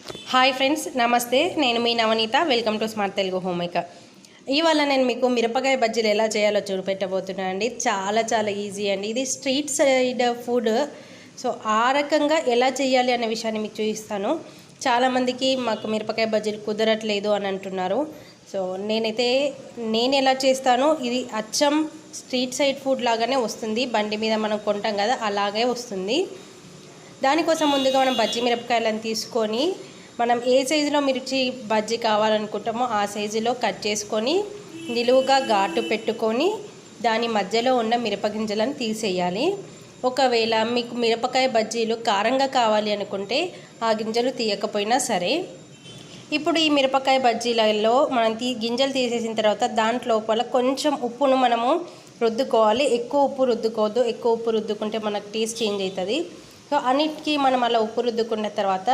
Hi friends, నమస్తే. నేను మీ Navaneetha. Welcome to smart Telugu home maker. ఇవాళ నేను మీకు మిరపకాయ బజ్జీలు ఎలా చేయాలో చూపెట్టబోతున్నాను అండి. చాలా చాలా ఈజీ అండి. ఇది స్ట్రీట్ సైడ్ ఫుడ్. సో ఆ రకంగా ఎలా చేయాలి అనే విషయాన్ని మీకు చూపిస్తాను. చాలామందికి మాకు మిరపకాయ బజ్జీలు కుదరట్లేదు అని అంటున్నారు. సో నేను ఎలా చేస్తానో ఇది అచ్చం స్ట్రీట్ సైడ్ ఫుడ్ లాగానే వస్తుంది. బండి మీద మనం కొంటాం కదా, అలాగే వస్తుంది. దానికోసం ముందుగా మనం బజ్జీ మిరపకాయలను తీసుకొని మనం ఏ సైజులో మిర్చి బజ్జీ కావాలనుకుంటామో ఆ సైజులో కట్ చేసుకొని నిలువుగా ఘాటు పెట్టుకొని దాని మధ్యలో ఉన్న మిరపగింజలను తీసేయాలి. ఒకవేళ మీకు మిరపకాయ బజ్జీలు కారంగా కావాలి అనుకుంటే ఆ గింజలు తీయకపోయినా సరే. ఇప్పుడు ఈ మిరపకాయ బజ్జీలలో మనం గింజలు తీసేసిన తర్వాత దాంట్లోపల కొంచెం ఉప్పును మనము రుద్దుకోవాలి. ఎక్కువ ఉప్పు రుద్దుకోవద్దు. ఎక్కువ ఉప్పు రుద్దుకుంటే మనకు టేస్ట్ చేంజ్ అవుతుంది. సో అన్నిటికీ మనం అలా ఉప్పు రుద్దుకున్న తర్వాత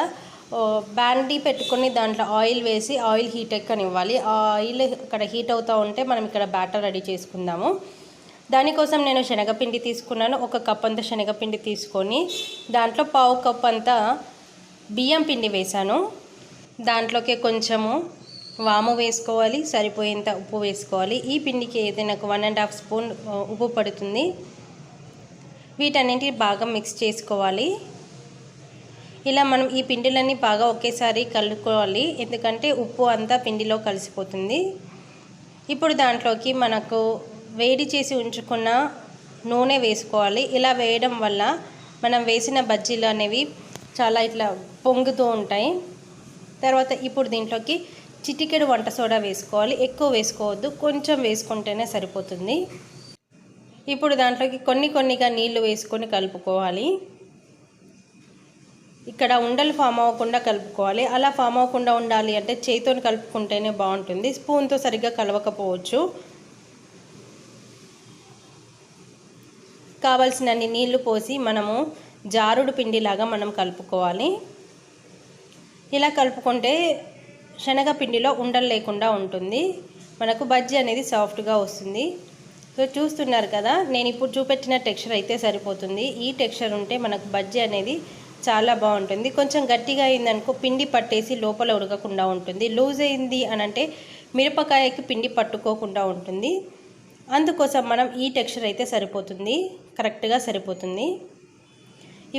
బాండీ పెట్టుకొని దాంట్లో ఆయిల్ వేసి ఆయిల్ హీట్ ఎక్కనివ్వాలి. ఆయిల్ ఇక్కడ హీట్ అవుతూ ఉంటే మనం ఇక్కడ బ్యాటర్ రెడీ చేసుకుందాము. దానికోసం నేను శనగపిండి తీసుకున్నాను. 1 కప్ అంత శనగపిండి తీసుకొని దాంట్లో 1/2 కప్ అంతా బియ్యం పిండి వేశాను. దాంట్లోకి కొంచెము వాము వేసుకోవాలి, సరిపోయేంత ఉప్పు వేసుకోవాలి. ఈ పిండికి అయితే నాకు 1.5 స్పూన్ ఉప్పు పడుతుంది. వీటన్నింటిని బాగా మిక్స్ చేసుకోవాలి. ఇలా మనం ఈ పిండిలన్నీ బాగా ఒకేసారి కలుపుకోవాలి, ఎందుకంటే ఉప్పు అంతా పిండిలో కలిసిపోతుంది. ఇప్పుడు దాంట్లోకి మనకు వేడి చేసి ఉంచుకున్న నూనె వేసుకోవాలి. ఇలా వేయడం వల్ల మనం వేసిన బజ్జీలు అనేవి చాలా ఇట్లా పొంగుతూ ఉంటాయి. తర్వాత ఇప్పుడు దీంట్లోకి చిటికెడు వంట సోడా వేసుకోవాలి. ఎక్కువ వేసుకోవద్దు, కొంచెం వేసుకుంటేనే సరిపోతుంది. ఇప్పుడు దాంట్లోకి కొన్నిగా నీళ్లు వేసుకొని కలుపుకోవాలి. ఇక్కడ ఉండలు ఫామ్ అవ్వకుండా కలుపుకోవాలి. అలా ఫామ్ అవ్వకుండా ఉండాలి అంటే చేతితో కలుపుకుంటేనే బాగుంటుంది. స్పూన్తో సరిగ్గా కలవకపోవచ్చు. కావలసినన్ని నీళ్లు పోసి మనము జారుడు పిండిలాగా మనం కలుపుకోవాలి. ఇలా కలుపుకుంటే శనగపిండిలో ఉండలు లేకుండా ఉంటుంది. మనకు బజ్జీ అనేది సాఫ్ట్గా వస్తుంది. సో చూస్తున్నారు కదా, నేను ఇప్పుడు చూపెట్టిన టెక్స్చర్ అయితే సరిపోతుంది. ఈ టెక్స్చర్ ఉంటే మనకు బజ్జీ అనేది చాలా బాగుంటుంది. కొంచెం గట్టిగా అయిందనుకో పిండి పట్టేసి లోపల ఉడకకుండా ఉంటుంది. లూజ్ అయింది అని అంటే మిరపకాయకి పిండి పట్టుకోకుండా ఉంటుంది. అందుకోసం మనం ఈ టెక్స్చర్ అయితే సరిపోతుంది, కరెక్ట్గా సరిపోతుంది.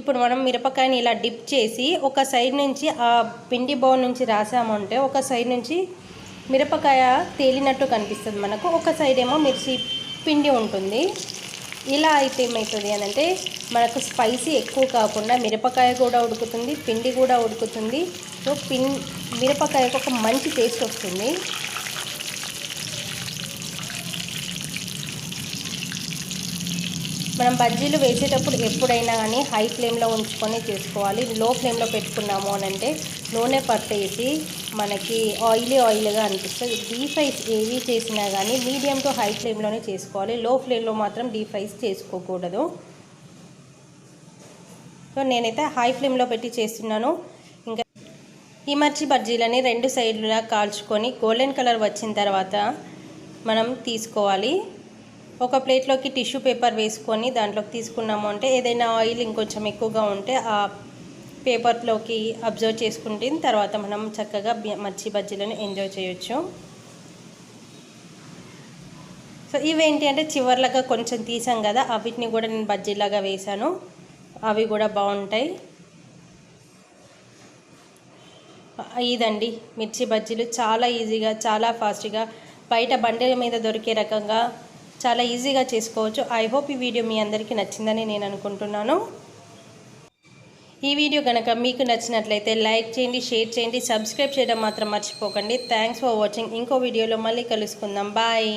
ఇప్పుడు మనం మిరపకాయని ఇలా డిప్ చేసి ఒక సైడ్ నుంచి ఆ పిండి బౌల్ నుంచి రాసామంటే ఒక సైడ్ నుంచి మిరపకాయ తేలినట్టు కనిపిస్తుంది మనకు, ఒక సైడ్ ఏమో మిర్చి పిండి ఉంటుంది. ఇలా అయితే ఏమవుతుంది అని అంటే మనకు స్పైసీ ఎక్కువ కాకుండా మిరపకాయ కూడా ఉడుకుతుంది, పిండి కూడా ఉడుకుతుంది. సో మిరపకాయకు ఒక మంచి టేస్ట్ వస్తుంది. మనం బజ్జీలు వేసేటప్పుడు ఎప్పుడైనా కానీ హై ఫ్లేమ్లో ఉంచుకొని చేసుకోవాలి. లో ఫ్లేమ్లో పెట్టుకున్నాము అని అంటే నూనె పట్టేసి మనకి ఆయిల్గా అనిపిస్తుంది. డీప్ ఫ్రైస్ ఏవి చేసినా కానీ మీడియం టు హై ఫ్లేమ్లోనే చేసుకోవాలి. లో ఫ్లేమ్లో మాత్రం డీప్ ఫ్రైస్ చేసుకోకూడదు. సో నేనైతే హై ఫ్లేమ్లో పెట్టి చేస్తున్నాను. ఇంకా ఈ మిర్చి బజ్జీలని 2 సైడ్లా కాల్చుకొని గోల్డెన్ కలర్ వచ్చిన తర్వాత మనం తీసుకోవాలి. ఒక ప్లేట్లోకి టిష్యూ పేపర్ వేసుకొని దాంట్లోకి తీసుకున్నాము అంటే ఏదైనా ఆయిల్ ఇంకొంచెం ఎక్కువగా ఉంటే ఆ పేపర్లోకి అబ్జర్వ్ చేసుకుంటే తర్వాత మనం చక్కగా మిర్చి బజ్జీలను ఎంజాయ్ చేయొచ్చు. సో ఇవేంటి అంటే చివర్లాగా కొంచెం తీసాం కదా, వీటిని కూడా నేను బజ్జీలాగా వేసాను. అవి కూడా బాగుంటాయి. ఇదండి మిర్చి బజ్జీలు. చాలా ఈజీగా, చాలా ఫాస్ట్గా బయట బండి మీద దొరికే రకంగా చాలా ఈజీగా చేసుకోవచ్చు. ఐ హోప్ ఈ వీడియో మీ అందరికీ నచ్చిందని నేను అనుకుంటున్నాను. ఈ వీడియో కనుక మీకు నచ్చినట్లయితే లైక్ చేయండి, షేర్ చేయండి, సబ్స్క్రైబ్ చేయడం మాత్రం మర్చిపోకండి. Thanks for watching. ఇంకో వీడియోలో మళ్ళీ కలుసుకుందాం. బాయ్.